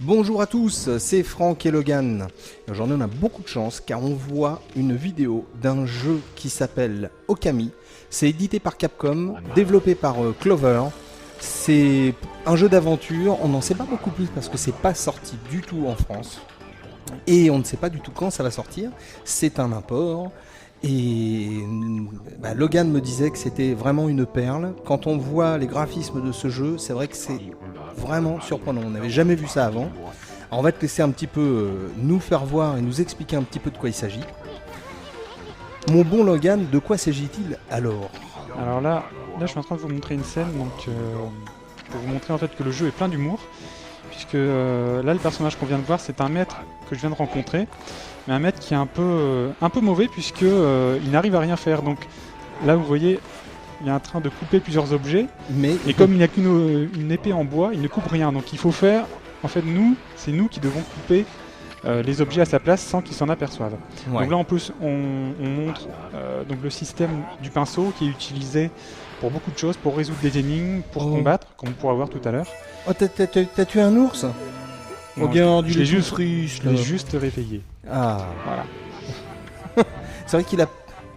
Bonjour à tous, c'est Franck et Logan. Aujourd'hui on a beaucoup de chance car on voit une vidéo d'un jeu qui s'appelle Okami. C'est édité par Capcom, développé par Clover. C'est un jeu d'aventure, on n'en sait pas beaucoup plus parce que c'est pas sorti du tout en France. Et on ne sait pas du tout quand ça va sortir, c'est un import. Et Logan me disait que c'était vraiment une perle. Quand on voit les graphismes de ce jeu, c'est vrai que c'est vraiment surprenant. On n'avait jamais vu ça avant. Alors on va te laisser un petit peu nous faire voir et nous expliquer un petit peu de quoi il s'agit. Mon bon Logan, de quoi s'agit-il alors? Alors là, je suis en train de vous montrer une scène pour vous montrer en fait que le jeu est plein d'humour. Puisque là, le personnage qu'on vient de voir, c'est un maître que je viens de rencontrer. Mais un maître qui est un peu mauvais puisque il n'arrive à rien faire. Donc là, vous voyez, il est en train de couper plusieurs objets. Et comme il n'y a qu'une épée en bois, il ne coupe rien. Donc il faut faire, en fait, c'est nous qui devons couper les objets à sa place sans qu'il s'en aperçoive. Ouais. Donc là, en plus, on montre donc le système du pinceau qui est utilisé pour beaucoup de choses, pour résoudre des énigmes, pour combattre, comme on pourra voir tout à l'heure. Oh, t'as tué un ours? Regarde, je l'ai juste réveillé. Ah. Voilà. C'est vrai qu'il a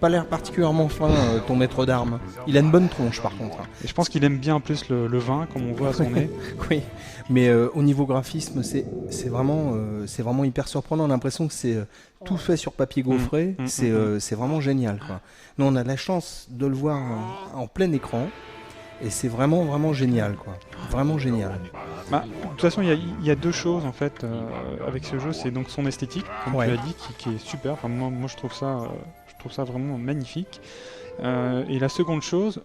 pas l'air particulièrement fin, ton maître d'armes. Il a une bonne tronche par contre. Et je pense qu'il aime bien en plus le vin, comme on voit à son nez. Oui, mais au niveau graphisme, c'est vraiment hyper surprenant. On a l'impression que c'est tout fait sur papier gaufré. C'est vraiment génial, quoi. Nous, on a la chance de le voir en plein écran. Et c'est vraiment génial, quoi. Vraiment génial. De toute façon, il y a deux choses en fait avec ce jeu. C'est donc son esthétique, comme tu l'as dit, qui est super. Enfin, moi je trouve ça vraiment magnifique. Et la seconde chose,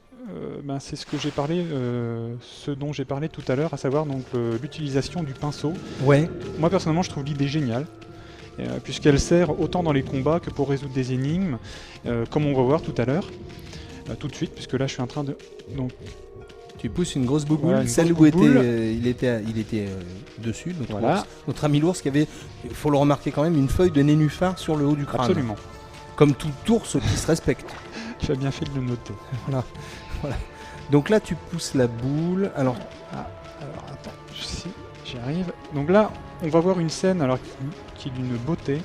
c'est ce dont j'ai parlé tout à l'heure, à savoir donc l'utilisation du pinceau. Ouais. Moi personnellement, je trouve l'idée géniale. Puisqu'elle sert autant dans les combats que pour résoudre des énigmes, comme on va voir tout à l'heure. Tout de suite, puisque là je suis en train de... Donc, tu pousses une grosse bouboule, voilà, celle où il était dessus, notre ami l'ours qui avait, il faut le remarquer quand même, une feuille de nénuphar sur le haut du crâne. Absolument. Comme tout ours qui se respecte. Tu as bien fait de le noter. Voilà. Donc là tu pousses la boule, alors attends, si j'y arrive. Donc là, on va voir une scène qui est d'une beauté.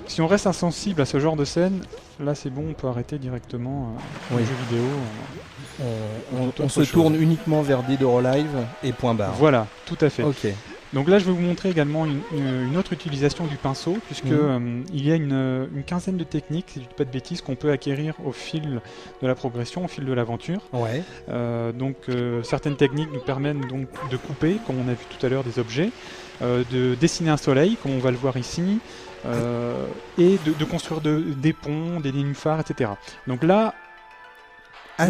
Si on reste insensible à ce genre de scène, là c'est bon, on peut arrêter directement le jeu vidéo. On se tourne uniquement vers Dead or Alive et point barre. Voilà, tout à fait. Okay. Donc là je vais vous montrer également une autre utilisation du pinceau, puisque il y a une quinzaine de techniques, si je ne dis pas de bêtises, qu'on peut acquérir au fil de la progression, au fil de l'aventure. Ouais. Certaines techniques nous permettent donc de couper, comme on a vu tout à l'heure, des objets, de dessiner un soleil, comme on va le voir ici, et de construire des ponts, des nénuphars, etc. Donc là...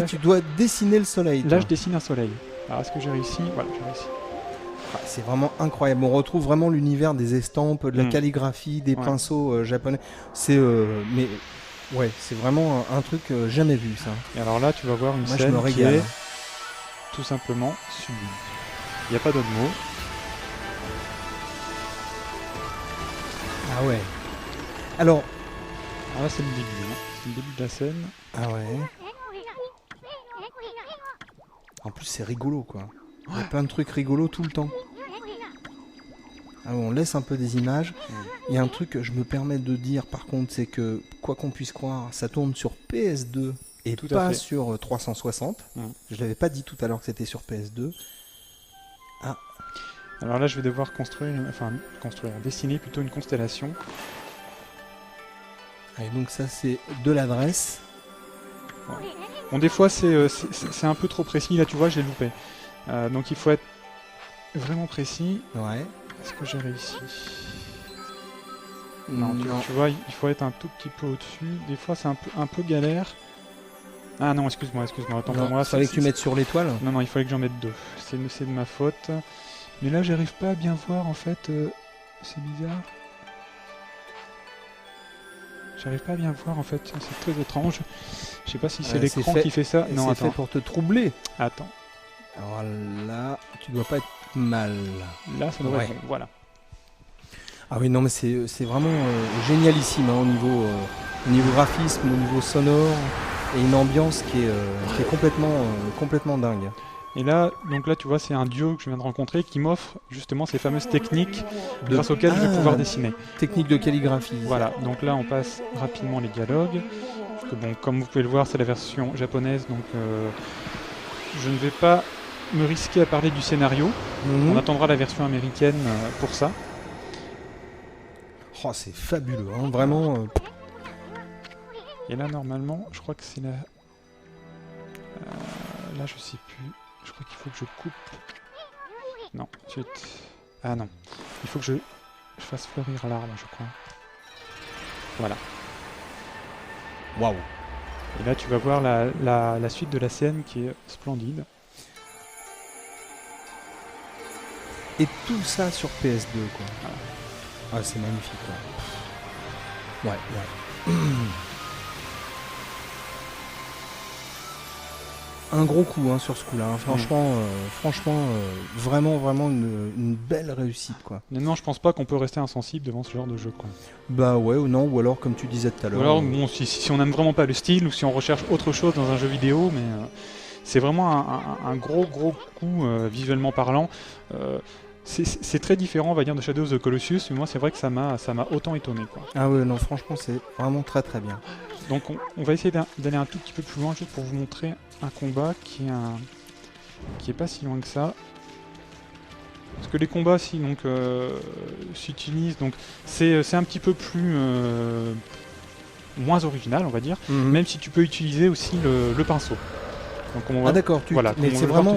tu dois dessiner le soleil. Là, je dessine un soleil. Alors, est-ce que j'ai réussi? Voilà, j'ai réussi. C'est vraiment incroyable. On retrouve vraiment l'univers des estampes, de la calligraphie, des pinceaux japonais. C'est c'est vraiment un truc jamais vu, ça. Et alors là, tu vas voir une scène qui est tout simplement sublime. Il n'y a pas d'autre mot. Ah ouais. Alors là, c'est le début. Hein. C'est le début de la scène. Ah ouais. En plus, c'est rigolo, quoi. Il y a plein de trucs rigolos tout le temps. On laisse un peu des images. Il y a un truc que je me permets de dire, par contre, c'est que, quoi qu'on puisse croire, ça tourne sur PS2 et pas sur 360. Je l'avais pas dit tout à l'heure que c'était sur PS2. Ah. Alors là, je vais devoir dessiner plutôt une constellation. Et donc ça, c'est de l'adresse. Bon, des fois, c'est un peu trop précis. Là, tu vois, j'ai loupé. Donc, il faut être vraiment précis. Ouais. Est-ce que j'ai réussi? Non, tu vois, il faut être un tout petit peu au-dessus. Des fois, c'est un peu galère. Ah non, excuse-moi. Attends, pour moi, fallait que tu mettes sur l'étoile. Non, il fallait que j'en mette deux. C'est de ma faute. Mais là, j'arrive pas à bien voir, en fait. C'est bizarre. J'arrive pas à bien voir, en fait. C'est très étrange. Je sais pas si c'est l'écran qui fait ça. Non, c'est fait pour te troubler. Attends. Alors là, tu dois pas être mal. Là, ça devrait être bon. Voilà. Ah oui, non, mais c'est vraiment génialissime, hein, au niveau Au niveau graphisme, au niveau sonore, et une ambiance qui est complètement dingue. Et là, donc là, tu vois, c'est un duo que je viens de rencontrer qui m'offre justement ces fameuses techniques grâce auxquelles je vais pouvoir dessiner. Technique de calligraphie. Voilà, donc là, on passe rapidement les dialogues. Parce que, bon, comme vous pouvez le voir, c'est la version japonaise, donc je ne vais pas me risquer à parler du scénario. On attendra la version américaine pour ça. Oh, c'est fabuleux, hein, vraiment. Et là, normalement, je crois que c'est la... là, je sais plus. Je crois qu'il faut que je coupe. Non, zut. Ah non. Il faut que je fasse fleurir l'arbre, je crois. Voilà. Waouh. Et là, tu vas voir la suite de la scène qui est splendide. Et tout ça sur PS2, quoi. Voilà. Ah, c'est magnifique, quoi. Ouais. Un gros coup hein, sur ce coup-là. Hein. Franchement, vraiment une belle réussite, quoi. Non, je pense pas qu'on peut rester insensible devant ce genre de jeu, quoi. Bah ouais ou non, ou alors comme tu disais tout à l'heure. Ou alors, bon, si on aime vraiment pas le style ou si on recherche autre chose dans un jeu vidéo, mais c'est vraiment un gros coup visuellement parlant. C'est très différent, on va dire, de Shadow of the Colossus, mais moi c'est vrai que ça m'a autant étonné, quoi. Ah ouais, non, franchement, c'est vraiment très bien. Donc on va essayer d'aller un tout petit peu plus loin, juste pour vous montrer un combat qui est pas si loin que ça. Parce que les combats s'utilisent, donc c'est un petit peu plus moins original, on va dire, même si tu peux utiliser aussi le pinceau. Donc ah d'accord, voilà, mais c'est vraiment,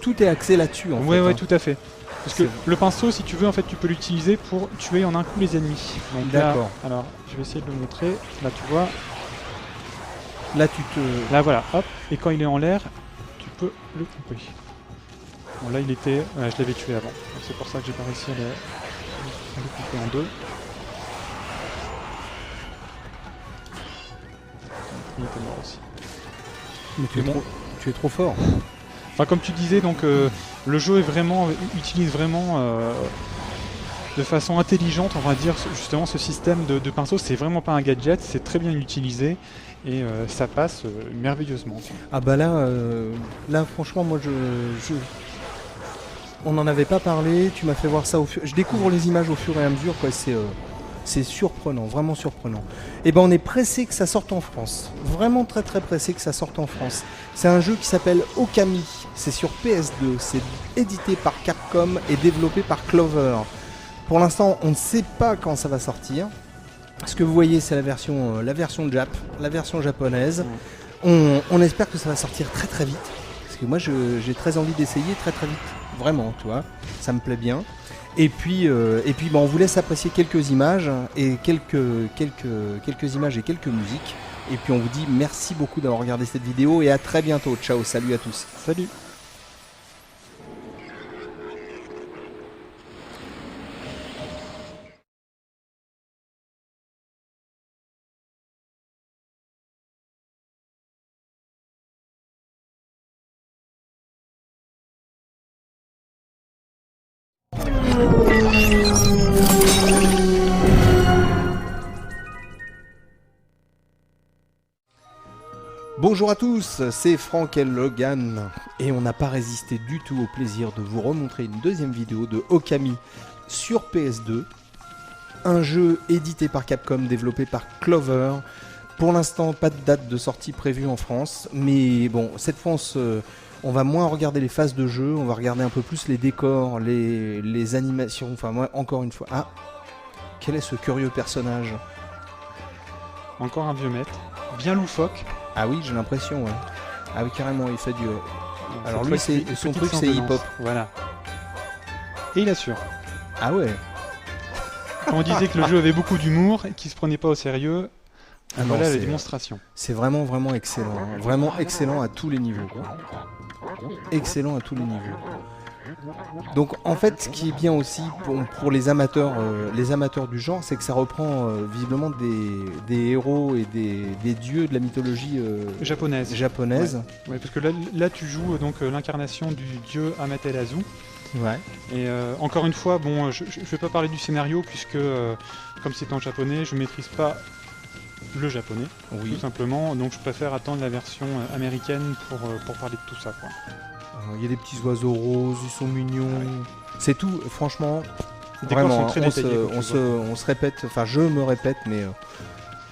tout est axé là-dessus en fait. Ouais, tout à fait. Parce que le pinceau, si tu veux, en fait, tu peux l'utiliser pour tuer en un coup les ennemis. D'accord. Alors, je vais essayer de le montrer. Là, tu vois. Là, Là, voilà, hop. Et quand il est en l'air, tu peux le couper. Bon, là, il était... je l'avais tué avant. C'est pour ça que j'ai pas réussi à le couper en deux. Il était mort aussi. Mais tu es trop fort. Enfin, comme tu disais, donc le jeu utilise vraiment de façon intelligente, on va dire, justement ce système de pinceau. C'est vraiment pas un gadget, c'est très bien utilisé et ça passe merveilleusement. Ah bah là franchement, moi on n'en avait pas parlé. Tu m'as fait voir ça je découvre les images au fur et à mesure, quoi. C'est surprenant, vraiment surprenant. Et ben on est pressé que ça sorte en France. Vraiment très pressé que ça sorte en France. C'est un jeu qui s'appelle Okami. C'est sur PS2. C'est édité par Capcom et développé par Clover. Pour l'instant, on ne sait pas quand ça va sortir. Ce que vous voyez, c'est la version japonaise. On espère que ça va sortir très vite. Parce que moi, j'ai très envie d'essayer très vite. Vraiment, tu vois. Ça me plaît bien. Et puis on vous laisse apprécier quelques images et quelques images et quelques musiques. Et puis on vous dit merci beaucoup d'avoir regardé cette vidéo et à très bientôt. Ciao, salut à tous. Salut. Bonjour à tous, c'est Franck et Logan et on n'a pas résisté du tout au plaisir de vous remontrer une deuxième vidéo de Okami sur PS2, un jeu édité par Capcom, développé par Clover. Pour l'instant, pas de date de sortie prévue en France, mais bon, cette fois on va moins regarder les phases de jeu, on va regarder un peu plus les décors, les animations, enfin moi encore une fois. Ah, quel est ce curieux personnage? Encore un vieux maître, bien loufoque. Ah oui, j'ai l'impression, ouais. Ah oui, carrément, il fait du... Alors lui, son truc, c'est hip-hop. Voilà. Et il assure. Ah ouais. Quand on disait que le jeu avait beaucoup d'humour et qu'il se prenait pas au sérieux, voilà la démonstration. C'est vraiment excellent. Hein. Vraiment excellent à tous les niveaux. Excellent à tous les niveaux. Donc en fait, ce qui est bien aussi pour les amateurs du genre, c'est que ça reprend visiblement des héros et des dieux de la mythologie japonaise. Ouais, parce que là tu joues donc l'incarnation du dieu Amaterasu. Ouais. Et encore une fois, bon, je vais pas parler du scénario puisque comme c'est en japonais, je maîtrise pas le japonais, tout simplement. Donc je préfère attendre la version américaine pour parler de tout ça, quoi. Il y a des petits oiseaux roses, ils sont mignons. C'est tout, franchement. Les décors Vraiment, sont très détaillés, on se répète, enfin je me répète, mais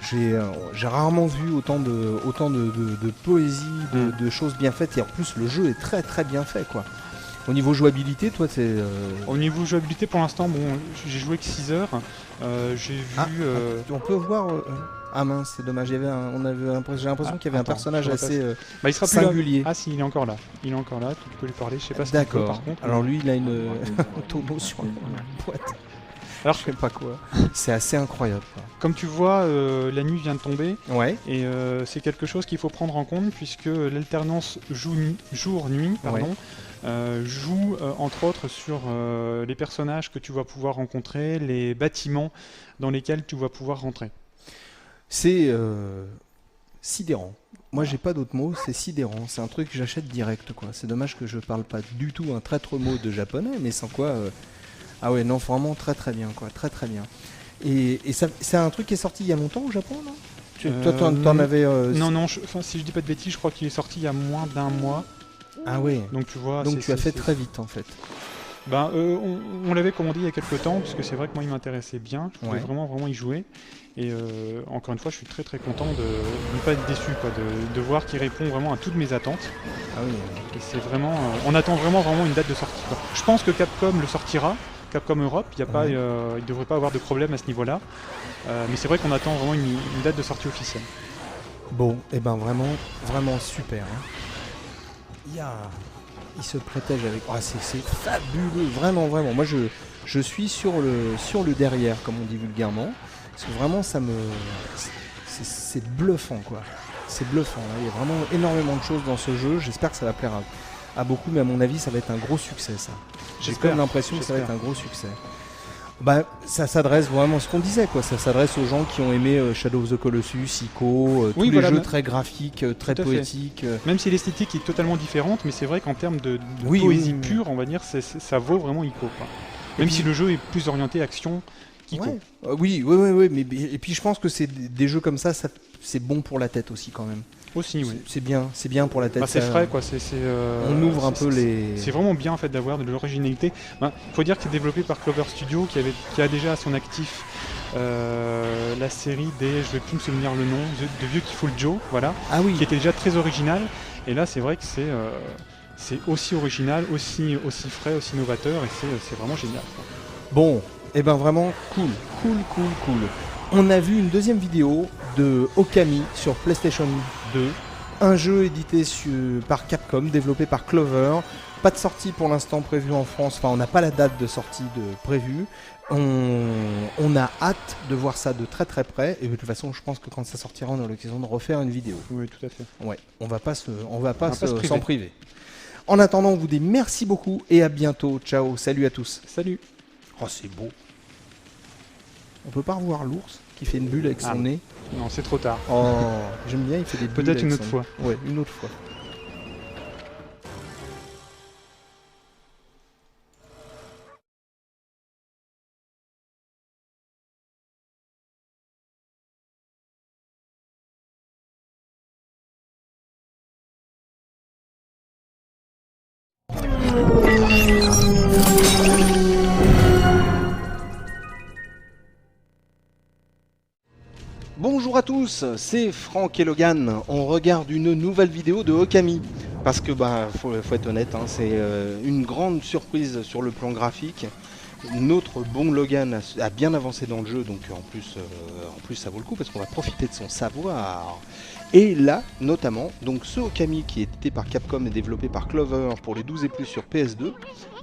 j'ai rarement vu autant de poésie, de choses bien faites, et en plus le jeu est très très bien fait, quoi. Au niveau jouabilité, toi c'est... Au niveau jouabilité, pour l'instant, bon, j'ai joué que 6 heures, j'ai vu... On peut voir... Ah mince, c'est dommage, j'ai l'impression qu'il y avait un personnage assez il sera singulier. Plus là. Ah si, il est encore là, tu peux lui parler, je sais pas si D'accord. par contre. Alors lui, il a un tonneau sur une boîte. Alors je sais pas quoi. C'est assez incroyable, quoi. Comme tu vois, la nuit vient de tomber. Ouais. Et c'est quelque chose qu'il faut prendre en compte puisque l'alternance jour-nuit, joue entre autres sur les personnages que tu vas pouvoir rencontrer, les bâtiments dans lesquels tu vas pouvoir rentrer. C'est sidérant. Moi, j'ai pas d'autre mot, c'est sidérant. C'est un truc que j'achète direct, quoi. C'est dommage que je parle pas du tout un traître mot de japonais, mais sans quoi... Ah ouais, non, vraiment très très bien, quoi. Très très bien. Et c'est un truc qui est sorti il y a longtemps au Japon, non? Toi, t'en avais... Non, si je dis pas de bêtises, je crois qu'il est sorti il y a moins d'un mois. Ah ouais. Donc tu vois... Donc tu as fait très vite, en fait. On l'avait commandé il y a quelques temps, parce que c'est vrai que moi il m'intéressait bien, je voulais vraiment y jouer. Et encore une fois, je suis très très content de ne pas être déçu, quoi, de voir qu'il répond vraiment à toutes mes attentes. Ah oui. Et c'est vraiment... on attend vraiment une date de sortie, quoi. Je pense que Capcom le sortira, Capcom Europe, il ne devrait pas avoir de problème à ce niveau-là. Mais c'est vrai qu'on attend vraiment une date de sortie officielle. Bon, et ben vraiment super. Hein. Il se protège avec... Oh, c'est fabuleux, vraiment. Moi, je suis sur le derrière, comme on dit vulgairement. Parce que vraiment, c'est bluffant, quoi. C'est bluffant. Hein. Il y a vraiment énormément de choses dans ce jeu. J'espère que ça va plaire à beaucoup, mais à mon avis, ça va être un gros succès, ça. J'ai comme l'impression que ça va être un gros succès. Ça s'adresse vraiment à ce qu'on disait, quoi. Ça s'adresse aux gens qui ont aimé Shadow of the Colossus, Ico, tous les jeux très graphiques, très poétiques. Même si l'esthétique est totalement différente, mais c'est vrai qu'en termes de poésie pure, on va dire, ça vaut vraiment Ico, quoi. Même si le jeu est plus orienté action qu'Ico. Ouais. Oui, mais et puis je pense que c'est des jeux comme ça, c'est bon pour la tête aussi, quand même. Aussi, oui. C'est bien pour la tête. C'est frais, quoi. On ouvre un peu les... C'est vraiment bien, en fait, d'avoir de l'originalité. Faut dire que c'est développé par Clover Studio, qui a déjà à son actif la série des... Je vais plus me souvenir le nom, de Beautiful Joe, voilà. Ah oui. Qui était déjà très original. Et là, c'est vrai que c'est aussi original, aussi frais, aussi novateur, et c'est vraiment génial, quoi. Bon, et ben vraiment cool. On a vu une deuxième vidéo de Okami sur PlayStation 2, un jeu édité par Capcom, développé par Clover. Pas de sortie pour l'instant prévue en France, enfin on n'a pas la date de sortie prévue. On a hâte de voir ça de très très près, et de toute façon je pense que quand ça sortira on aura l'occasion de refaire une vidéo. Oui, tout à fait. Ouais, on va pas s'en priver. En attendant, on vous dit merci beaucoup et à bientôt. Ciao, salut à tous. Salut. Oh, c'est beau. On peut pas revoir l'ours qui fait une bulle avec son nez? Non, c'est trop tard. Oh, j'aime bien, il fait des bulles. Peut-être une autre fois. Ouais, une autre fois. Bonjour à tous, c'est Franck et Logan. On regarde une nouvelle vidéo de Okami. Parce que, faut être honnête, hein, c'est une grande surprise sur le plan graphique. Notre bon Logan a bien avancé dans le jeu, donc en plus ça vaut le coup parce qu'on va profiter de son savoir. Et là, notamment, donc ce Okami qui est édité par Capcom et développé par Clover pour les 12 et plus sur PS2,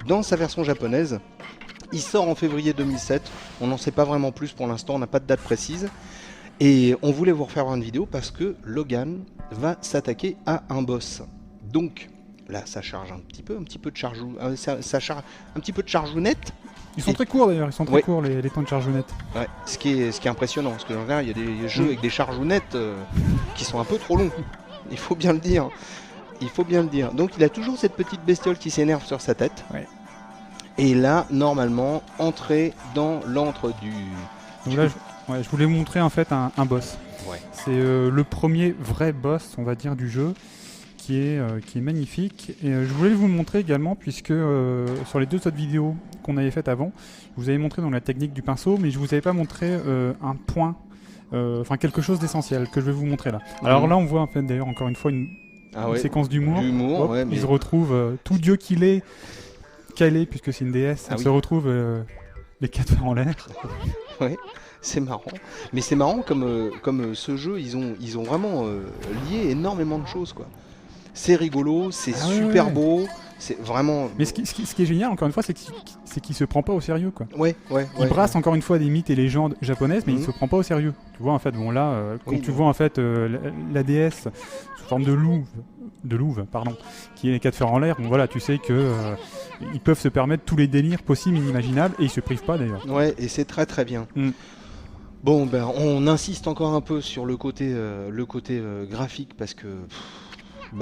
dans sa version japonaise, il sort en février 2007. On n'en sait pas vraiment plus pour l'instant, on n'a pas de date précise. Et on voulait vous refaire une vidéo parce que Logan va s'attaquer à un boss. Donc là, ça charge un petit peu de chargou, ça charge un petit peu de chargeounette. Ils sont très courts d'ailleurs, courts les temps de chargeounette. Ouais, ce qui est impressionnant, parce que en général, il y a des jeux avec des chargounettes qui sont un peu trop longs. Il faut bien le dire. Donc il a toujours cette petite bestiole qui s'énerve sur sa tête. Ouais. Et là, normalement, entrer dans l'antre du... Donc là, je voulais vous montrer en fait un boss. Ouais. C'est le premier vrai boss, on va dire, du jeu, qui est magnifique. Et je voulais vous le montrer également, puisque sur les 2 autres vidéos qu'on avait faites avant, je vous avais montré dans la technique du pinceau, mais je vous avais pas montré un point, enfin quelque chose d'essentiel que je vais vous montrer là. Alors là, on voit en fait d'ailleurs encore une fois une séquence d'humour. Ouais, mais... Il se retrouve, tout dieu qu'il est, calé, puisque c'est une déesse, se retrouve les 4 fers en l'air. Ouais. C'est marrant, mais c'est marrant comme ce jeu, ils ont vraiment lié énormément de choses, quoi. C'est rigolo, c'est super beau, c'est vraiment... Mais ce qui est génial, encore une fois, c'est qu'il se prend pas au sérieux, quoi. Il brasse encore une fois des mythes et légendes japonaises, mais il se prend pas au sérieux. Tu vois, en fait, bon là, quand tu vois en fait la déesse sous forme de louve, qui est les 4 fers en l'air, bon voilà, tu sais que ils peuvent se permettre tous les délires possibles, inimaginables, et ils se privent pas d'ailleurs. Ouais, et c'est très très bien. Bon, ben, on insiste encore un peu sur le côté graphique parce que il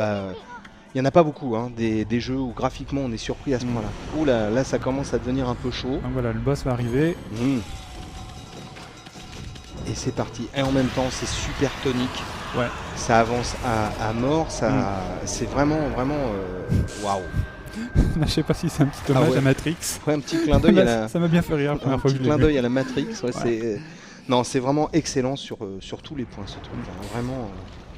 n'y en a pas beaucoup, hein, des jeux où graphiquement on est surpris à ce point-là. Ouh là, ça commence à devenir un peu chaud. Donc voilà, le boss va arriver. Et c'est parti. Et en même temps, c'est super tonique. Ouais. Ça avance à mort. C'est vraiment waouh. Je sais pas si c'est un petit hommage à Matrix. Ouais, un petit clin d'œil à la... Ça m'a bien fait rire la première fois que je l'ai vu. Un petit clin d'œil à la Matrix. Ouais. Non, c'est vraiment excellent sur tous les points, ce truc. Vraiment.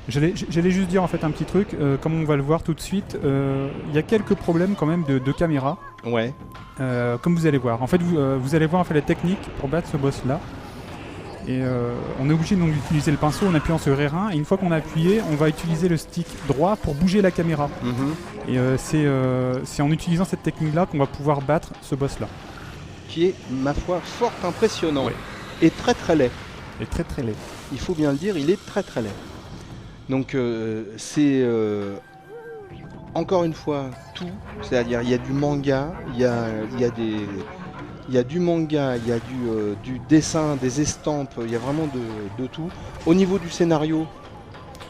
J'allais juste dire en fait un petit truc, comme on va le voir tout de suite, il y a quelques problèmes quand même de caméra. Ouais. Comme vous allez voir. En fait, vous allez voir en fait la technique pour battre ce boss là. Et on est obligé donc d'utiliser le pinceau en appuyant sur R1. Et une fois qu'on a appuyé, on va utiliser le stick droit pour bouger la caméra. Et c'est en utilisant cette technique là qu'on va pouvoir battre ce boss là. Qui est, ma foi, fort impressionnant. Ouais. Et très très laid. Et très très laid. Il faut bien le dire, il est très très laid. Donc c'est encore une fois tout, c'est-à-dire il y a du manga, il y a du manga, il y a du dessin, des estampes, il y a vraiment de tout. Au niveau du scénario,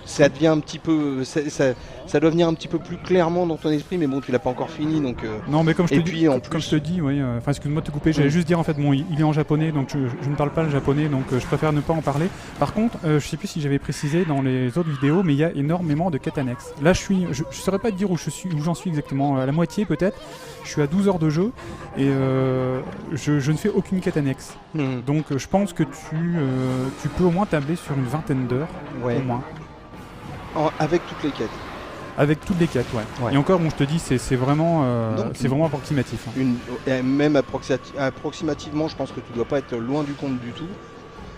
ça devient un petit peu, ça doit venir un petit peu plus clairement dans ton esprit, mais bon, tu l'as pas encore fini, donc. Non, mais comme je te dis, oui. Enfin, excuse-moi de te couper. J'allais juste dire en fait, bon, il est en japonais, donc je ne parle pas le japonais, donc je préfère ne pas en parler. Par contre, je sais plus si j'avais précisé dans les autres vidéos, mais il y a énormément de quêtes annexes. Là, je saurais pas te dire où j'en suis exactement, à la moitié peut-être. Je suis à 12 heures de jeu et je ne fais aucune quête annexe. Donc, je pense que tu peux au moins tabler sur une vingtaine d'heures, au moins. Avec toutes les quêtes. Avec toutes les quêtes, ouais. Et encore, bon, je te dis, c'est vraiment approximatif. Hein. Même approximativement, je pense que tu dois pas être loin du compte du tout.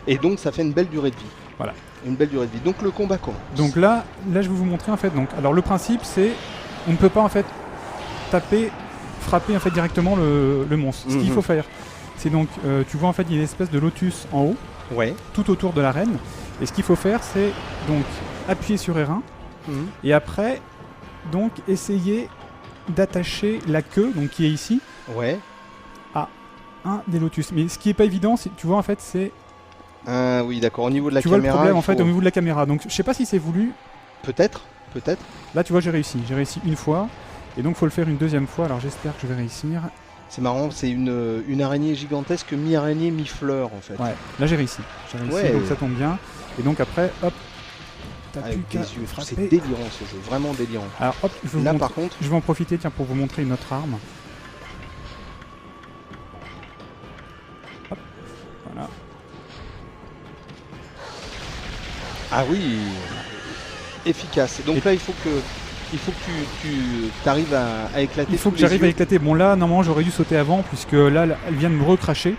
Et donc, ça fait une belle durée de vie. Voilà. Une belle durée de vie. Donc, le combat commence. Donc là, je vais vous montrer en fait. Donc, alors le principe, c'est, on ne peut pas en fait frapper en fait directement le monstre. Ce qu'il faut faire, c'est donc, tu vois en fait, il y a une espèce de lotus en haut, tout autour de l'arène. Et ce qu'il faut faire, c'est donc appuyer sur R1 et après donc essayer d'attacher la queue, donc qui est ici, à un des lotus. Mais ce qui est pas évident, tu vois en fait, c'est oui, d'accord, au niveau de la caméra. Tu vois le problème en fait au niveau de la caméra. Donc je sais pas si c'est voulu. Peut-être. Là, tu vois, j'ai réussi une fois, et donc faut le faire une deuxième fois. Alors j'espère que je vais réussir. C'est marrant, c'est une araignée gigantesque, mi-araignée, mi-fleur en fait. Ouais, là j'ai réussi, donc ça tombe bien. Et donc après, hop, t'as plus qu'à frapper. C'est délirant ce jeu, vraiment délirant. Alors hop, par contre, je vais en profiter pour vous montrer une autre arme. Hop, voilà. Ah oui, efficace. Donc là, il faut que tu arrives à éclater. Il faut que j'arrive à éclater. Bon là, normalement, j'aurais dû sauter avant, puisque là, elle vient de me recracher.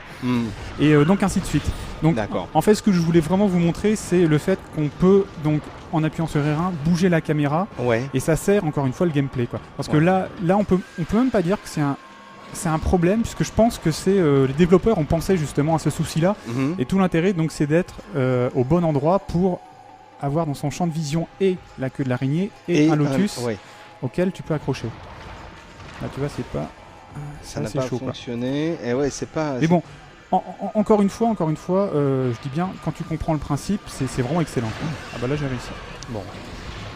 Et donc ainsi de suite. Donc en fait, ce que je voulais vraiment vous montrer, c'est le fait qu'on peut, donc en appuyant sur R1, bouger la caméra. Et ça sert encore une fois le gameplay, quoi. Parce que là on peut même pas dire que c'est un problème, puisque je pense que c'est les développeurs ont pensé justement à ce souci-là. Et tout l'intérêt, donc, c'est d'être au bon endroit pour avoir dans son champ de vision et la queue de l'araignée et un lotus auquel tu peux accrocher. Là, tu vois, c'est pas. Ça n'a pas fonctionné. Et ouais, c'est pas. Mais bon, encore une fois, je dis bien, quand tu comprends le principe, c'est vraiment excellent. Ah bah là, j'ai réussi. Bon.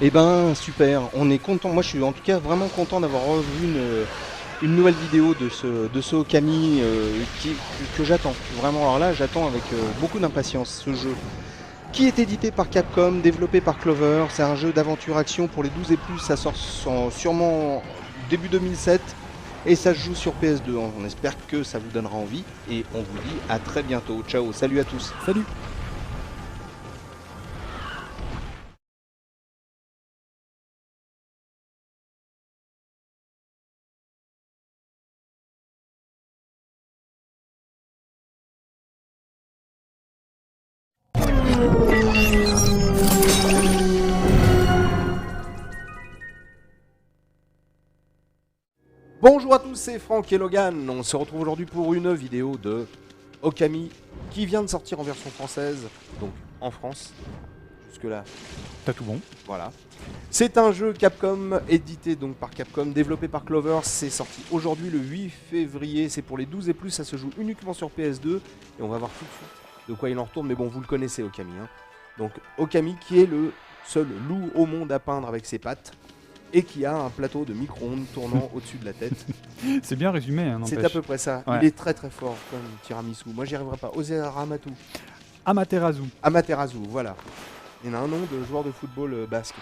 Eh ben, super. On est content. Moi, je suis en tout cas vraiment content d'avoir revu une nouvelle vidéo de ce Okami que j'attends. Vraiment, alors là, j'attends avec beaucoup d'impatience ce jeu. qui est édité par Capcom, développé par Clover. C'est un jeu d'aventure-action pour les 12 et plus, ça sort sûrement début 2007 et ça se joue sur PS2. On espère que ça vous donnera envie et on vous dit à très bientôt. Ciao, salut à tous. Salut. Bonjour à tous, c'est Franck et Logan. On se retrouve aujourd'hui pour une vidéo de Okami qui vient de sortir en version française, donc en France. Jusque-là, T'as tout bon. voilà. C'est un jeu Capcom, édité donc par Capcom, développé par Clover. C'est sorti aujourd'hui le 8 février. C'est pour les 12 et plus, ça se joue uniquement sur PS2. Et on va voir tout de suite de quoi il en retourne. Mais bon, vous le connaissez, Okami. Hein. Donc Okami qui est le seul loup au monde à peindre avec ses pattes. Et qui a un plateau de micro-ondes tournant au-dessus de la tête. C'est bien résumé, hein, C'est n'empêche. à peu près ça. Ouais. Il est très très fort comme tiramisu. Moi j'y arriverai pas. Oseramatu. Amaterasu. Amaterasu, voilà. Il y en a un nom de joueur de football basque.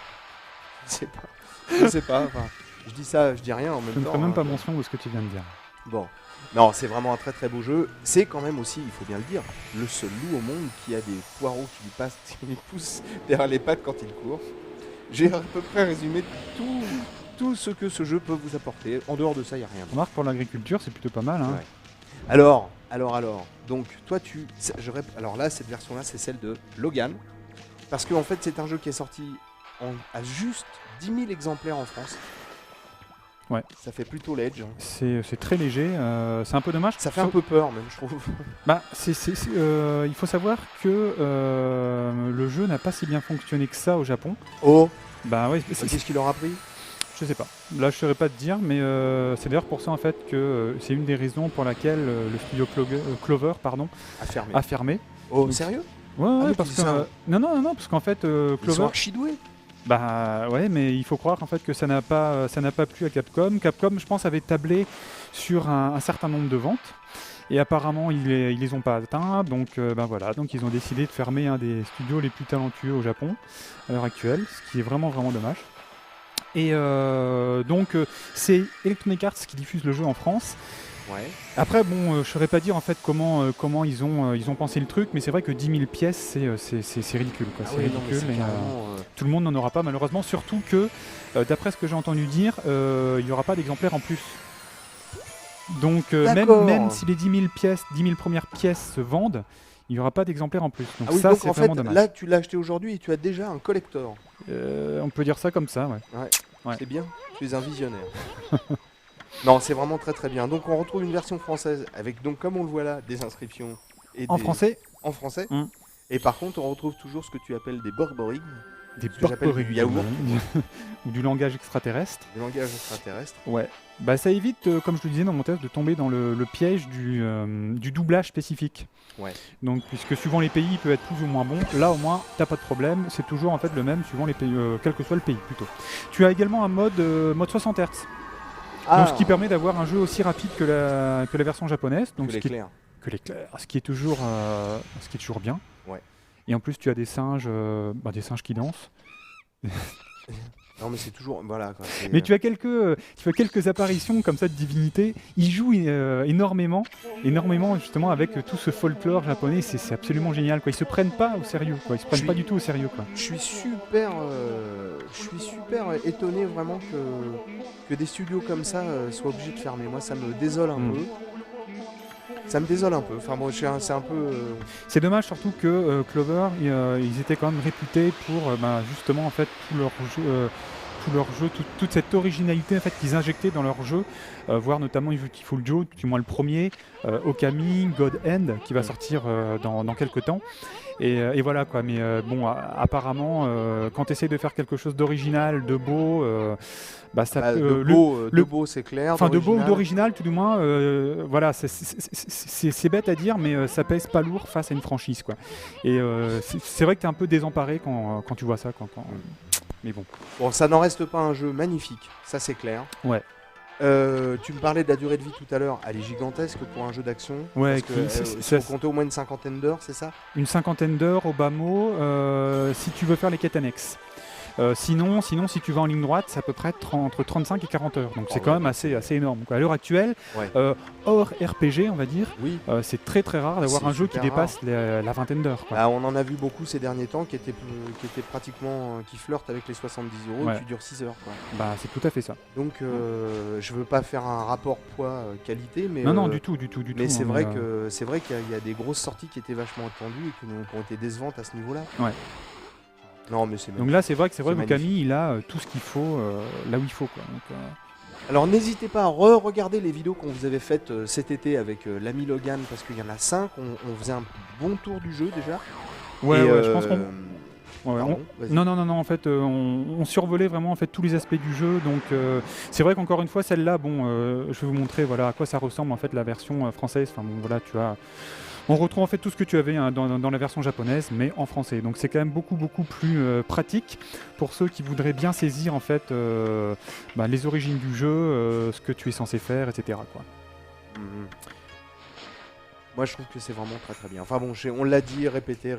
Je sais pas. Je sais pas. Enfin, je dis ça, je dis rien en même Je ne temps. ferai même hein. pas mention de ce que tu viens de dire. Bon. Non, c'est vraiment un très très beau jeu. C'est quand même aussi, il faut bien le dire, le seul loup au monde qui a des poireaux qui lui passent, qui lui poussent derrière les pattes quand il court. J'ai à peu près résumé tout ce que ce jeu peut vous apporter. En dehors de ça, il n'y a rien. Remarque, pour l'agriculture, c'est plutôt pas mal. Hein. Ouais. Alors. Donc, toi, alors là, cette version-là, c'est celle de Logan. Parce qu'en fait, c'est un jeu qui est sorti à juste 10 000 exemplaires en France. Ouais. Ça fait plutôt l'edge. Hein. C'est très léger. C'est un peu dommage. Ça fait un peu peur, même, je trouve. Bah, il faut savoir que le jeu n'a pas si bien fonctionné que ça au Japon. Oh, Bah ouais, qu'est-ce qu'il leur a pris? je sais pas. Là, je saurais pas te dire, mais c'est d'ailleurs pour ça en fait que c'est une des raisons pour laquelle le studio Clover, À fermer. a fermé. Oh, Donc, sérieux? Ouais, Ah oui, parce tu que dis ça. non, parce qu'en fait Ils sont Clover, archi-doués. bah ouais, mais il faut croire en fait que ça n'a pas plu à Capcom. Capcom, je pense, avait tablé sur un certain nombre de ventes. Et apparemment, ils les ont pas atteints, donc ben voilà, donc ils ont décidé de fermer un des studios les plus talentueux au Japon à l'heure actuelle, ce qui est vraiment vraiment dommage. Et donc c'est Electronic Arts qui diffuse le jeu en France. Ouais. Après, bon, je saurais pas dire en fait comment ils ont pensé le truc, mais c'est vrai que 10 000 pièces, c'est ridicule, quoi. C'est ridicule. Et, tout le monde n'en aura pas malheureusement, surtout que d'après ce que j'ai entendu dire, il n'y aura pas d'exemplaires en plus. Donc même si les 10 000 premières pièces se vendent, il n'y aura pas d'exemplaires en plus. Donc Ah oui, ça, donc c'est en fait, vraiment dommage. là, tu l'as acheté aujourd'hui et tu as déjà un collector. On peut dire ça comme ça, ouais. Ouais. C'est bien, tu es un visionnaire. Non, c'est vraiment très très bien. Donc on retrouve une version française avec, donc comme on le voit là, des inscriptions. Et En français, En français. Mm. Et par contre, on retrouve toujours ce que tu appelles des borborigmes, des que j'appelle du yaourt. ou du langage extraterrestre. du langage extraterrestre. Ouais. Bah ça évite, comme je le disais dans mon test, de tomber dans le piège du doublage spécifique. Ouais. Donc puisque suivant les pays, il peut être plus ou moins bon. Là au moins, t'as pas de problème. C'est toujours en fait le même suivant les pays, quel que soit le pays plutôt. Tu as également un mode 60 Hz. Donc, ce qui permet d'avoir un jeu aussi rapide que la version japonaise. Donc, que l'éclair. Ce qui est toujours bien. Ouais. Et en plus, tu as des singes qui dansent. Non, mais c'est toujours. Voilà. Quoi, Mais tu as quelques apparitions comme ça de divinités. Ils jouent énormément justement avec tout ce folklore japonais. C'est absolument génial, quoi. Ils se prennent pas au sérieux, quoi. Ils se prennent pas du tout au sérieux, quoi. Je suis super étonné vraiment que des studios comme ça soient obligés de fermer. Moi, ça me désole un peu. Ça me désole un peu. Enfin, bon, c'est un peu. C'est dommage surtout que Clover, ils étaient quand même réputés pour justement en fait tout leur jeu, toute cette originalité en fait qu'ils injectaient dans leur jeu, voire notamment Beautiful Joe, du moins le premier, Okami, God End, qui va sortir dans quelques temps. Et voilà quoi, mais bon, apparemment, quand tu essaies de faire quelque chose d'original, de beau, de beau, c'est clair. Enfin, de beau ou d'original, tout du moins, voilà, c'est bête à dire, mais ça pèse pas lourd face à une franchise, quoi. Et c'est vrai que t'es un peu désemparé quand tu vois ça, mais bon. Bon, ça n'en reste pas un jeu magnifique, ça c'est clair. Ouais. Tu me parlais de la durée de vie tout à l'heure, elle est gigantesque pour un jeu d'action. Ouais, Il faut compter au moins une cinquantaine d'heures, c'est ça? Une cinquantaine d'heures au bas mot, si tu veux faire les quêtes annexes. Sinon, si tu vas en ligne droite, c'est à peu près entre 35 et 40 heures. Donc c'est quand même assez énorme. À l'heure actuelle, hors RPG, on va dire, c'est très très rare d'avoir un jeu qui dépasse la vingtaine d'heures. Bah, on en a vu beaucoup ces derniers temps qui étaient pratiquement qui flirtent avec les 70 € et qui durent 6 heures. Quoi. Bah c'est tout à fait ça. Donc je veux pas faire un rapport poids-qualité, mais non, du tout. Mais c'est vrai qu'il y a des grosses sorties qui étaient vachement attendues et qui ont été décevantes à ce niveau-là. Ouais. Non, mais c'est donc là, c'est vrai que Okami, il a tout ce qu'il faut là où il faut. Quoi. Donc, alors n'hésitez pas à re-regarder les vidéos qu'on vous avait faites cet été avec l'ami Logan, parce qu'il y en a 5. On faisait un bon tour du jeu déjà. Je pense qu'on... Non, en fait, on survolait vraiment en fait tous les aspects du jeu. Donc, c'est vrai qu'encore une fois, celle-là, je vais vous montrer à quoi ça ressemble en fait la version française. Enfin, tu as... On retrouve en fait tout ce que tu avais dans la version japonaise, mais en français. Donc c'est quand même beaucoup plus pratique pour ceux qui voudraient bien saisir en fait les origines du jeu, ce que tu es censé faire, etc. Quoi. Moi je trouve que c'est vraiment très très bien. Enfin bon, on l'a dit, répété.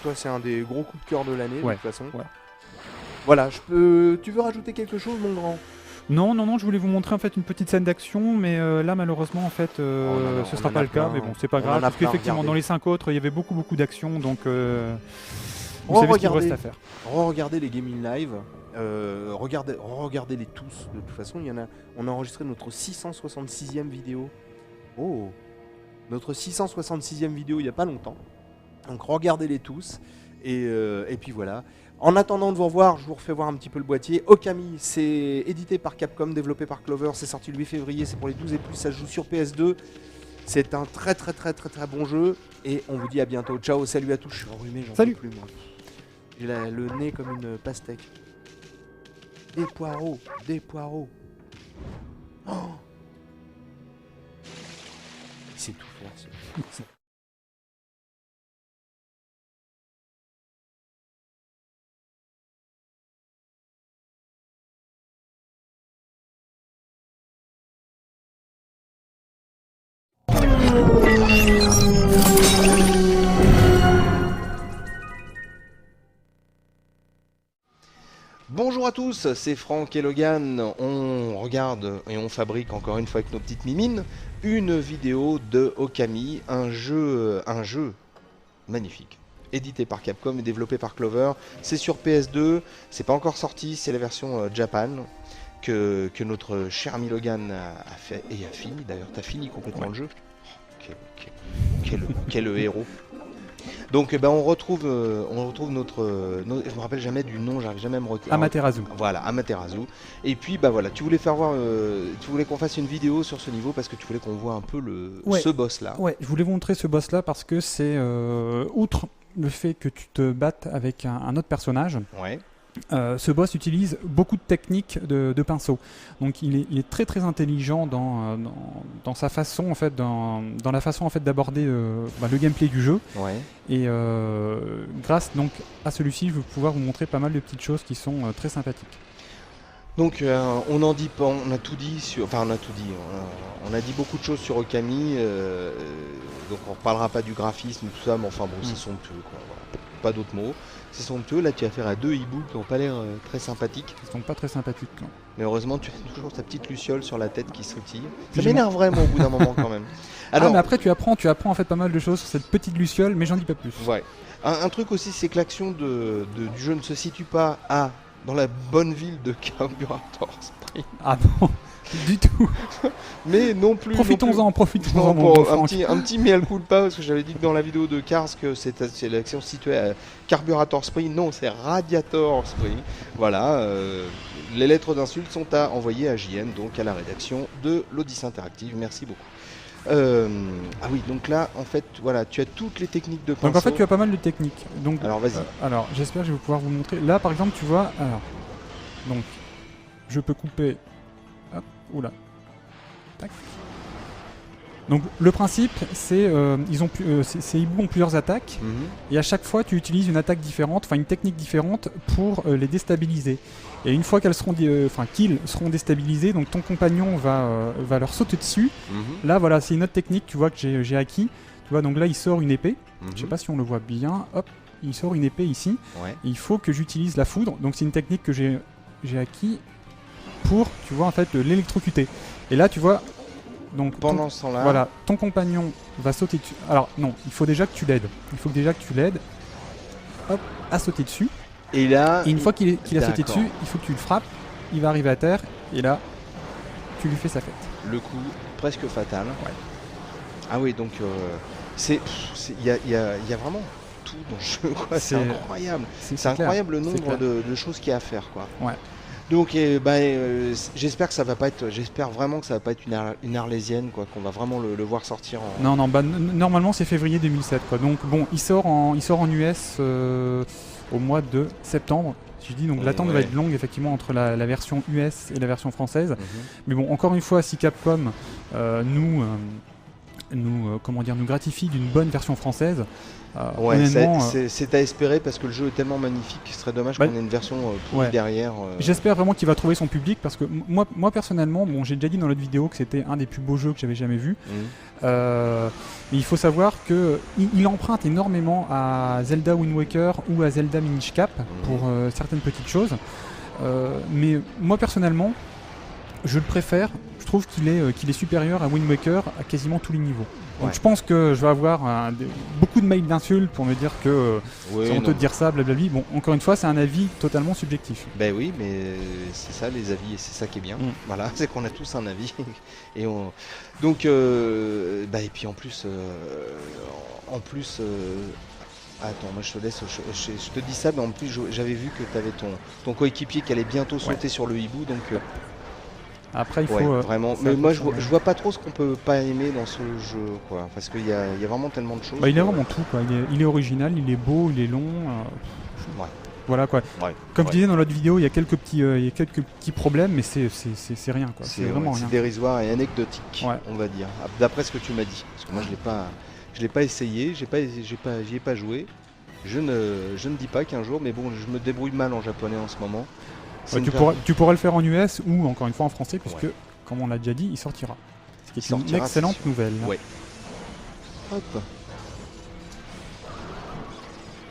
Toi c'est un des gros coups de cœur de l'année de toute façon. Ouais. Voilà, tu veux rajouter quelque chose, mon grand ? Non, je voulais vous montrer en fait une petite scène d'action, mais là malheureusement en fait ce sera pas le cas, mais bon c'est pas grave, parce qu'effectivement dans les 5 autres il y avait beaucoup d'action, donc vous savez ce qu'il reste à faire. Regardez les gaming live, regardez-les tous, de toute façon on a enregistré notre 666e vidéo. Oh, notre 666e vidéo il n'y a pas longtemps, donc regardez-les tous, et puis voilà. En attendant de vous revoir, je vous refais voir un petit peu le boîtier. Okami, c'est édité par Capcom, développé par Clover, c'est sorti le 8 février, c'est pour les 12 et plus, ça se joue sur PS2. C'est un très bon jeu, et on vous dit à bientôt. Ciao, salut à tous, je suis enrhumé, j'en peux plus moi. J'ai le nez comme une pastèque. Des poireaux. Oh, c'est tout fort, ça. Bonjour à tous, c'est Franck et Logan. On regarde et on fabrique encore une fois avec nos petites mimines une vidéo de Okami, un jeu magnifique. Édité par Capcom et développé par Clover. C'est sur PS2, c'est pas encore sorti, c'est la version Japan que notre cher ami Logan a fait et a fini. D'ailleurs, t'as fini complètement le jeu. Quel héros. Donc on retrouve notre je me rappelle jamais du nom, j'arrive jamais à me retenir. Amaterasu. Voilà, Amaterasu. Et puis voilà, tu voulais faire voir, tu voulais qu'on fasse une vidéo sur ce niveau parce que tu voulais qu'on voit un peu ce boss là. Ouais, je voulais vous montrer ce boss là parce que c'est outre le fait que tu te battes avec un autre personnage. Ouais. Ce boss utilise beaucoup de techniques de pinceau. Donc il est très intelligent dans sa façon en fait, dans la façon en fait d'aborder le gameplay du jeu. Ouais. Et grâce donc à celui-ci, je vais pouvoir vous montrer pas mal de petites choses qui sont très sympathiques. Donc on en dit pas, on a tout dit sur, enfin on a tout dit, on a dit beaucoup de choses sur Okami, donc on reparlera pas du graphisme tout ça, mais enfin bon c'est somptueux quoi, voilà. Pas d'autres mots. C'est somptueux, là tu as affaire à deux hiboux qui n'ont pas l'air très sympathiques. Ils sont pas très sympathiques, non. Mais heureusement tu as toujours ta petite luciole sur la tête qui sautille. Ça m'énerve vraiment au bout d'un moment quand même. Alors, mais après tu apprends en fait pas mal de choses sur cette petite luciole, mais j'en dis pas plus. Ouais. Un truc aussi, c'est que l'action du jeu ne se situe pas dans la bonne ville de Carburator Springs. Ah non, du tout. Mais non plus. Profitons-en. Pour un petit mea culpa, parce que j'avais dit que dans la vidéo de Cars que c'est l'action située à Carburator Springs. Non, c'est Radiator Springs. Voilà. Les lettres d'insulte sont à envoyer à JN, donc à la rédaction de l'Odyssée Interactive. Merci beaucoup. Ah oui, donc là, en fait, voilà, tu as toutes les techniques de pinceau. Donc en fait, tu as pas mal de techniques. Donc, alors vas-y. Alors, j'espère que je vais pouvoir vous montrer. Là, par exemple, tu vois, donc, je peux couper. Hop, oula. Tac. Donc le principe, c'est ces hiboux ont plusieurs attaques, et à chaque fois tu utilises une attaque différente, enfin une technique différente pour les déstabiliser. Et une fois qu'ils seront déstabilisés, donc ton compagnon va leur sauter dessus. Là voilà, c'est une autre technique, tu vois, que j'ai acquis. Tu vois, donc là il sort une épée. Je sais pas si on le voit bien. Hop, il sort une épée ici. Ouais. Et il faut que j'utilise la foudre. Donc c'est une technique que j'ai acquis pour, tu vois, en fait, l'électrocuter. Et là, tu vois. Donc, pendant ce temps-là, voilà, ton compagnon va sauter dessus. Alors non, il faut déjà que tu l'aides. Hop, à sauter dessus. Et là, et une fois qu'il a sauté dessus, il faut que tu le frappes. Il va arriver à terre. Et là, tu lui fais sa fête. Le coup presque fatal. Ouais. Ah oui, donc il y a vraiment tout dans le jeu, quoi. C'est incroyable. C'est incroyable le nombre de choses qu'il y a à faire, quoi. Ouais. Donc j'espère vraiment que ça va pas être une arlésienne, quoi, qu'on va vraiment le voir sortir en... Non, normalement c'est février 2007, quoi. Donc bon, il sort en US au mois de septembre. Je dis, donc l'attente va être longue effectivement entre la version US et la version française. Mais bon, encore une fois, si Capcom nous gratifie d'une bonne version française, c'est à espérer, parce que le jeu est tellement magnifique qu'il serait dommage qu'on ait une version derrière. J'espère vraiment qu'il va trouver son public, parce que moi personnellement, bon, j'ai déjà dit dans l'autre vidéo que c'était un des plus beaux jeux que j'avais jamais vu. Mais il faut savoir qu'il emprunte énormément à Zelda Wind Waker ou à Zelda Minish Cap pour certaines petites choses. Mais moi personnellement, je le préfère. Je trouve qu'il est supérieur à Wind Waker à quasiment tous les niveaux. Donc je pense que je vais avoir beaucoup de mails d'insultes pour me dire que c'est honteux de dire ça, blablabla. Bon, encore une fois, c'est un avis totalement subjectif. Ben oui, mais c'est ça les avis, et c'est ça qui est bien. Voilà, c'est qu'on a tous un avis. Donc, et puis en plus, attends, moi je te laisse, je te dis ça, mais en plus j'avais vu que tu avais ton coéquipier qui allait bientôt sauter sur le hibou, donc... Après, il faut vraiment. Mais moi, je vois pas trop ce qu'on peut pas aimer dans ce jeu, quoi. Parce qu'il y a vraiment tellement de choses. Il est vraiment tout, quoi. Il est original, il est beau, il est long. Voilà, quoi. Comme je disais dans l'autre vidéo, il y a quelques petits problèmes, mais c'est rien, quoi. C'est vraiment rien. C'est dérisoire et anecdotique, on va dire. D'après ce que tu m'as dit, parce que moi, je l'ai pas essayé, j'y ai pas joué. Je ne dis pas qu'un jour, mais bon, je me débrouille mal en japonais en ce moment. Tu pourras le faire en US ou encore une fois en français, puisque, comme on l'a déjà dit, il sortira. Ce qui est une excellente nouvelle. Ouais. Hop.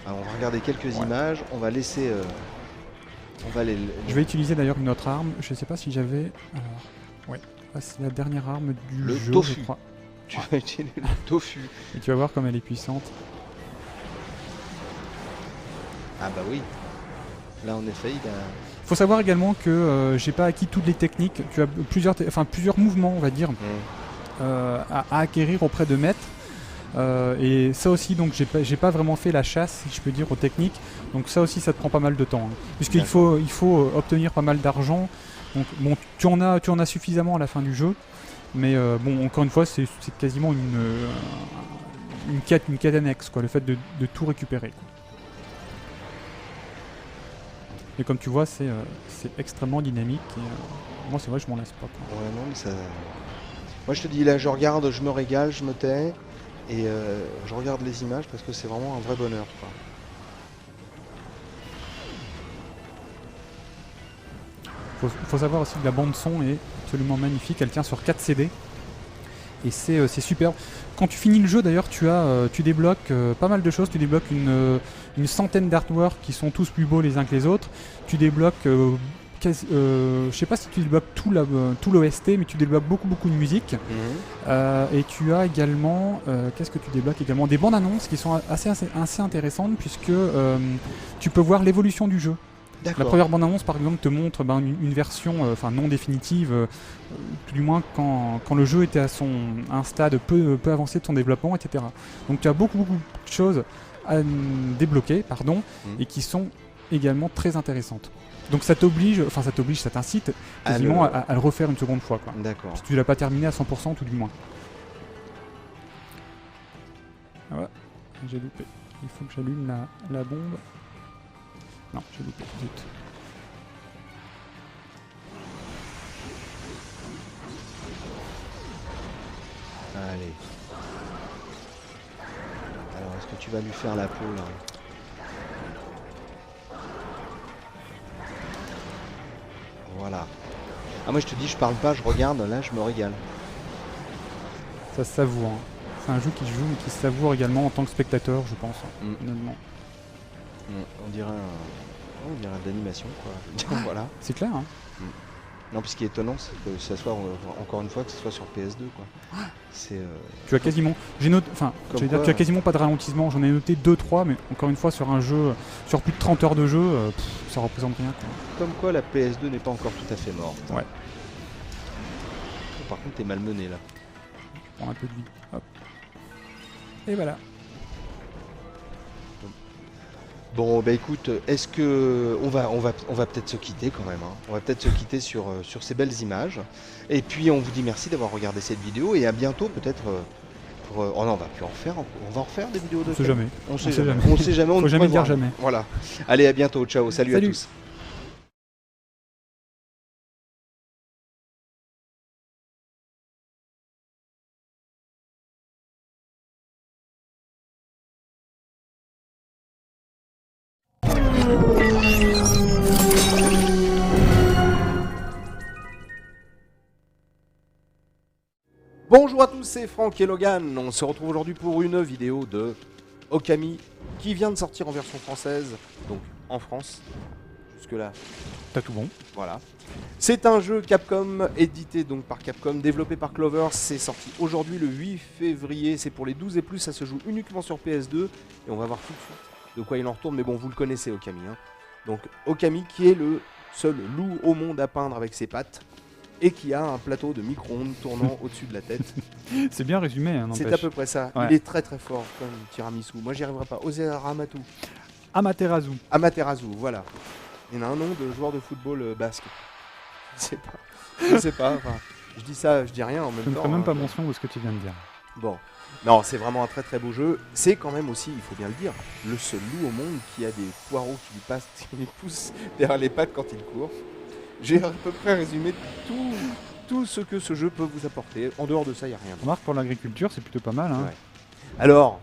Alors, on va regarder quelques images. On va laisser. Je vais utiliser d'ailleurs une autre arme. Je sais pas si j'avais. C'est la dernière arme du jeu, tofu. je crois. Tu vas utiliser le tofu. Et tu vas voir comme elle est puissante. Ah bah oui. Là, en effet, il a... Faut savoir également que j'ai pas acquis toutes les techniques. Tu as plusieurs mouvements, on va dire, à acquérir auprès de maîtres. Et ça aussi, donc j'ai pas vraiment fait la chasse, si je peux dire, aux techniques. Donc ça aussi, ça te prend pas mal de temps, puisqu'il faut obtenir pas mal d'argent. Donc bon, tu en as suffisamment à la fin du jeu, mais bon, encore une fois, c'est quasiment une quête annexe, quoi, le fait de tout récupérer, quoi. Et comme tu vois, c'est extrêmement dynamique. Et, moi, c'est vrai, je m'en lasse pas, quoi. Ouais, non, mais ça... Moi, je te dis, là, je regarde, je me régale, je me tais. Et je regarde les images parce que c'est vraiment un vrai bonheur, quoi. Faut savoir aussi que la bande son est absolument magnifique. Elle tient sur 4 CD. Et c'est superbe. Quand tu finis le jeu, d'ailleurs, tu débloques pas mal de choses. Tu débloques une centaine d'artworks qui sont tous plus beaux les uns que les autres. Tu débloques, je sais pas si tu débloques tout l'OST, mais tu débloques beaucoup de musique. Et tu as également, qu'est-ce que tu débloques également? Des bandes annonces qui sont assez intéressantes, puisque tu peux voir l'évolution du jeu. La première bande-annonce, par exemple, te montre une version non définitive, tout du moins quand le jeu était à un stade peu avancé de son développement, etc. Donc tu as beaucoup de choses à débloquer, et qui sont également très intéressantes. Donc ça t'incite quasiment à le refaire une seconde fois, quoi. D'accord. Si tu l'as pas terminé à 100%, tout du moins. Ah ouais, j'ai loupé. Il faut que j'allume la bombe. Non, j'ai loupé, zut. Allez. Alors, est-ce que tu vas lui faire la peau, là? Voilà. Ah, moi, je te dis, je parle pas, je regarde, là, je me régale. Ça se savoure. Hein. C'est un jeu qui se joue, mais qui se savoure également en tant que spectateur, je pense. Honnêtement. On dirait de l'animation, quoi. Voilà. C'est clair, hein. Non, puis ce qui est étonnant, c'est que ça soit, encore une fois, que ce soit sur PS2, quoi. C'est... Tu as quasiment... J'ai noté... Enfin, tu as quasiment pas de ralentissement. J'en ai noté 2-3, mais encore une fois, sur un jeu... Sur plus de 30 heures de jeu, ça représente rien, quoi. Comme quoi, la PS2 n'est pas encore tout à fait morte. Ouais. Par contre, t'es malmené, là. Je prends un peu de vie. Hop. Et voilà. Bon, bah écoute, est-ce que on va peut-être se quitter quand même, hein. On va peut-être se quitter sur ces belles images. Et puis on vous dit merci d'avoir regardé cette vidéo et à bientôt peut-être pour... Oh non, on va plus en faire. On va en refaire des vidéos de... On sait jamais. On sait jamais. On sait jamais. Faut jamais dire jamais. Voilà. Allez, à bientôt. Ciao. Salut. À tous. Bonjour à tous, c'est Franck et Logan. On se retrouve aujourd'hui pour une vidéo de Okami qui vient de sortir en version française, donc en France. Jusque-là, t'as tout bon. Voilà. C'est un jeu Capcom, édité donc par Capcom, développé par Clover. C'est sorti aujourd'hui le 8 février. C'est pour les 12 et plus, ça se joue uniquement sur PS2. Et on va voir tout de suite de quoi il en retourne. Mais bon, vous le connaissez, Okami. Hein. Donc Okami qui est le seul loup au monde à peindre avec ses pattes. Et qui a un plateau de micro-ondes tournant au-dessus de la tête. C'est bien résumé, hein, c'est à peu près ça. Ouais. Il est très très fort comme tiramisu. Moi j'y arriverai pas. Oseramatu. Amaterasu. Amaterasu, voilà. Il y en a un nom de joueur de football basque. Je sais pas. Enfin, je dis ça, je dis rien en même temps. Je ne ferai même pas mention de ce que tu viens de dire. Bon. Non, c'est vraiment un très très beau jeu. C'est quand même aussi, il faut bien le dire, le seul loup au monde qui a des poireaux qui lui passent, qui lui poussent derrière les pattes quand il court. J'ai à peu près résumé tout ce que ce jeu peut vous apporter. En dehors de ça, il n'y a rien. Remarque, pour l'agriculture, c'est plutôt pas mal. Hein. Ouais. Alors.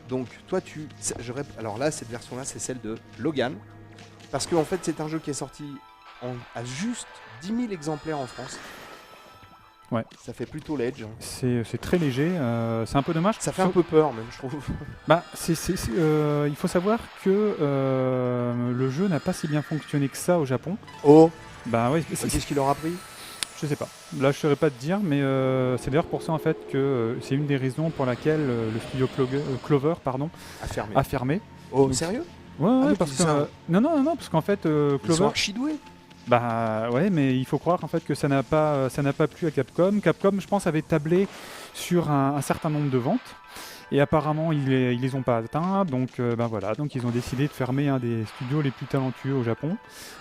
Donc, toi, alors là, cette version-là, c'est celle de Logan. Parce qu'en fait, c'est un jeu qui est sorti à juste 10 000 exemplaires en France. Ouais. Ça fait plutôt l'edge. C'est très léger. C'est un peu dommage. Ça fait un peu peur, même, je trouve. Bah, il faut savoir que le jeu n'a pas si bien fonctionné que ça au Japon. Oh. Bah ouais. Qu'est-ce qu'il leur a pris? Je sais pas. Là, je saurais pas te dire, mais c'est d'ailleurs pour ça en fait que c'est une des raisons pour laquelle le studio Clover, a fermé. Oh, donc, sérieux? Ouais, parce que non, parce qu'en fait Clover. Ils sont archi-doués. Bah ouais, mais il faut croire en fait que ça n'a pas plu à Capcom. Capcom, je pense, avait tablé sur un certain nombre de ventes. Et apparemment, ils les ont pas atteints, donc voilà. Donc ils ont décidé de fermer un des studios les plus talentueux au Japon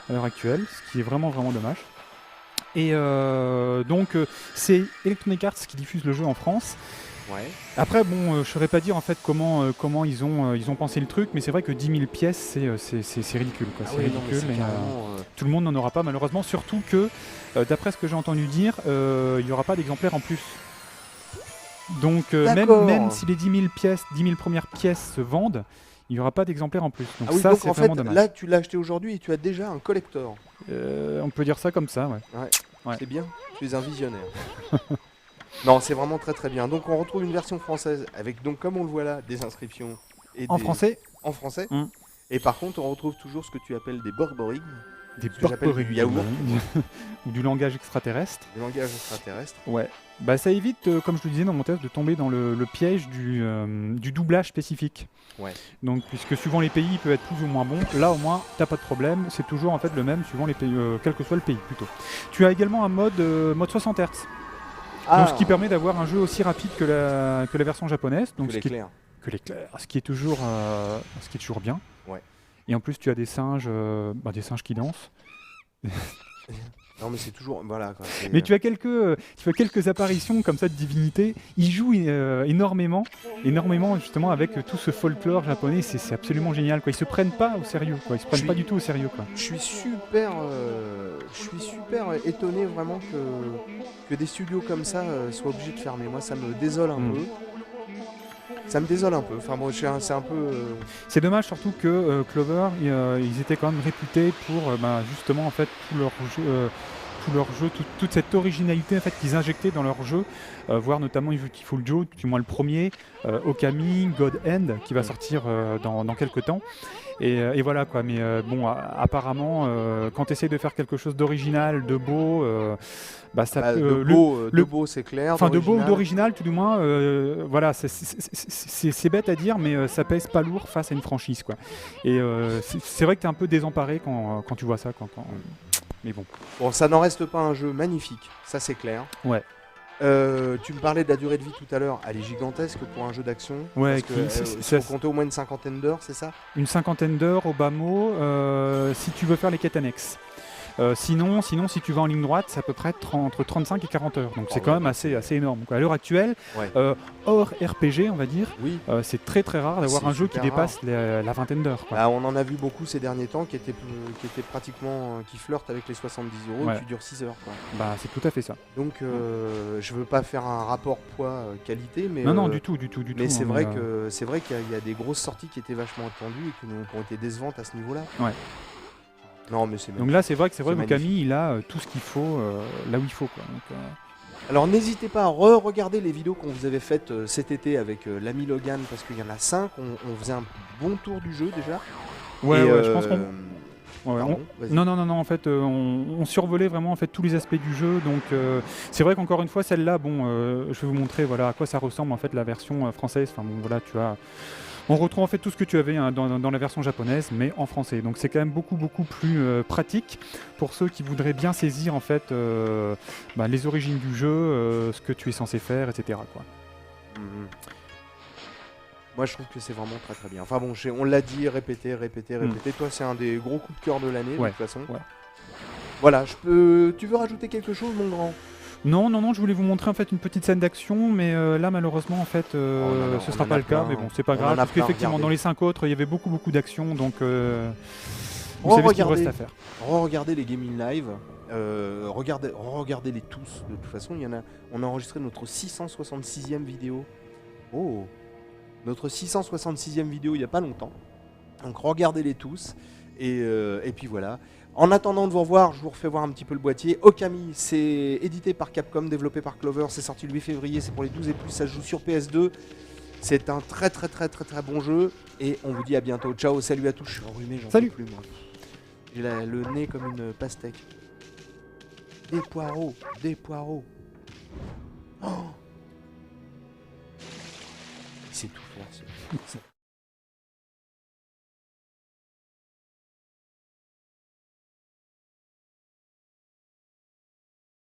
à l'heure actuelle, ce qui est vraiment vraiment dommage. Et donc c'est Electronic Arts qui diffuse le jeu en France. Ouais. Après, bon, je saurais pas dire en fait comment ils ont pensé le truc, mais c'est vrai que 10 000 pièces, c'est ridicule, quoi. Ah c'est oui, ridicule. Non, et, tout le monde n'en aura pas malheureusement, surtout que d'après ce que j'ai entendu dire, il n'y aura pas d'exemplaires en plus. Donc même si les 10 000 premières pièces se vendent, il n'y aura pas d'exemplaires en plus. Donc ça, c'est vraiment dommage. Là, tu l'as acheté aujourd'hui et tu as déjà un collector. On peut dire ça comme ça, ouais. Ouais. C'est bien, tu es un visionnaire. Non, c'est vraiment très très bien. Donc on retrouve une version française avec, donc comme on le voit là, des inscriptions. Français. En français. Et par contre, on retrouve toujours ce que tu appelles des borborigmes. Des borborigmes. Du yaourt. Ou du langage extraterrestre. Du langage extraterrestre. Ouais. Bah ça évite, comme je te disais dans mon test, de tomber dans le piège du doublage spécifique. Ouais. Donc puisque suivant les pays, il peut être plus ou moins bon. Là au moins, t'as pas de problème. C'est toujours en fait le même suivant les pays, quel que soit le pays plutôt. Tu as également un mode 60 Hz. Donc, ce qui permet d'avoir un jeu aussi rapide que la version japonaise. Donc, que l'éclair. Ce qui est toujours bien. Ouais. Et en plus, tu as des singes qui dansent. Non, mais c'est toujours... Voilà, quoi. Mais tu as quelques apparitions comme ça de divinités. Ils jouent énormément justement avec tout ce folklore japonais. C'est absolument génial, quoi. Ils se prennent pas au sérieux, quoi. Ils se prennent pas du tout au sérieux, quoi. Je suis super étonné vraiment que des studios comme ça soient obligés de fermer. Moi, ça me désole un peu. Ça me désole un peu. Enfin bon, c'est un peu... C'est dommage surtout que Clover, ils étaient quand même réputés pour justement en fait tout leur jeu, toute cette originalité en fait qu'ils injectaient dans leur jeu, voire notamment Beautiful Joe, du moins le premier, Okami, God End, qui va sortir dans quelques temps. Et voilà quoi, mais bon, apparemment, quand tu essayes de faire quelque chose d'original, de beau, de beau c'est clair. Enfin, de beau ou d'original, tout du moins, voilà, c'est bête à dire, mais ça pèse pas lourd face à une franchise, quoi. Et c'est vrai que tu es un peu désemparé quand tu vois ça, mais bon. Bon, ça n'en reste pas un jeu magnifique, ça c'est clair. Ouais. Tu me parlais de la durée de vie tout à l'heure, elle est gigantesque pour un jeu d'action. Ouais, faut compter au moins une cinquantaine d'heures, c'est ça? Une cinquantaine d'heures au bas mot, si tu veux faire les quêtes annexes. Sinon, si tu vas en ligne droite, c'est à peu près entre 35 et 40 heures. Donc c'est quand même assez énorme, quoi. À l'heure actuelle, hors RPG, on va dire, c'est très très rare d'avoir un jeu qui dépasse la vingtaine d'heures. On en a vu beaucoup ces derniers temps qui étaient pratiquement qui flirtent avec les 70 € et qui durent 6 heures, quoi. Bah c'est tout à fait ça. Donc je veux pas faire un rapport poids-qualité, mais non, du tout. Mais c'est vrai qu'il y a des grosses sorties qui étaient vachement attendues et qui ont été décevantes à ce niveau-là. Ouais. Non, mais c'est donc là, c'est vrai que Okami, il a tout ce qu'il faut là où il faut, quoi. Donc, alors n'hésitez pas à re-regarder les vidéos qu'on vous avait faites cet été avec l'ami Logan, parce qu'il y en a 5. On faisait un bon tour du jeu déjà. Ouais, je pense qu'on... Non, en fait, on survolait vraiment en fait tous les aspects du jeu. Donc c'est vrai qu'encore une fois, celle-là, je vais vous montrer voilà à quoi ça ressemble en fait la version française. Enfin bon, voilà, tu as... On retrouve en fait tout ce que tu avais dans la version japonaise, mais en français. Donc c'est quand même beaucoup plus pratique pour ceux qui voudraient bien saisir en fait les origines du jeu, ce que tu es censé faire, etc., quoi. Moi je trouve que c'est vraiment très très bien. Enfin bon, on l'a dit, répété. Toi c'est un des gros coups de cœur de l'année de toute façon. Ouais. Voilà, tu veux rajouter quelque chose, mon grand ? Non, je voulais vous montrer en fait une petite scène d'action, mais là malheureusement en fait ce sera pas le cas, mais bon c'est pas grave, parce qu'effectivement dans les 5 autres il y avait beaucoup d'action, donc vous savez ce qu'il reste à faire. Regardez les gaming live, regardez-les tous, de toute façon on a enregistré notre 666e vidéo. Oh, notre 666e vidéo il n'y a pas longtemps, donc regardez-les tous, et puis voilà. En attendant de vous revoir, je vous refais voir un petit peu le boîtier. Okami, c'est édité par Capcom, développé par Clover, c'est sorti le 8 février, c'est pour les 12 et plus, ça se joue sur PS2. C'est un très bon jeu, et on vous dit à bientôt. Ciao, salut à tous, je suis enrhumé, j'en peux plus moi. J'ai le nez comme une pastèque. Des poireaux. Oh, il sait tout faire,